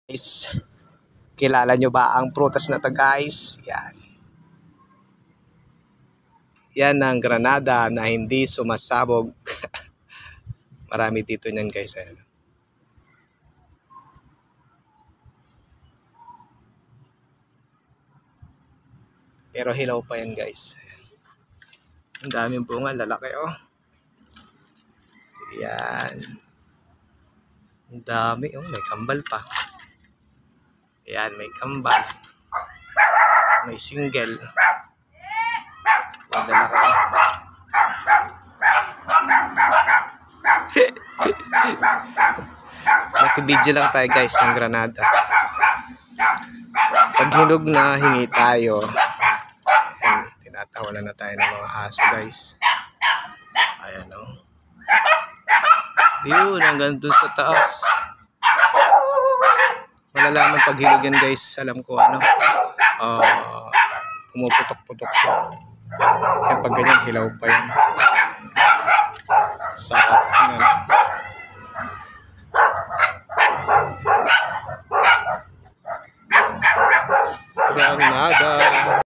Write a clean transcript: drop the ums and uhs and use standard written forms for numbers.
Guys, kilala nyo ba ang prutas na to guys? Yan. Yan ang granada na hindi sumasabog. Marami dito niyan guys. Ayan. Pero hilaw pa yan guys. Ang daming bunga, lalaki oh. Yan. Ang dami oh, may kambal pa. Yan, may kambal. May single. Ang lalaki oh. Nakibidyo lang tayo guys ng granada. Pag hinog na hingi tayo. Ayan, tinatawanan na tayo ng mga aso guys. Ayan o. Yun, hanggang doon sa taas. Malalaman pag hinog yan guys. Alam ko ano. Pumuputok-putok siya. Yan pag ganyan, hilaw pa yan. Sarap na. Granada.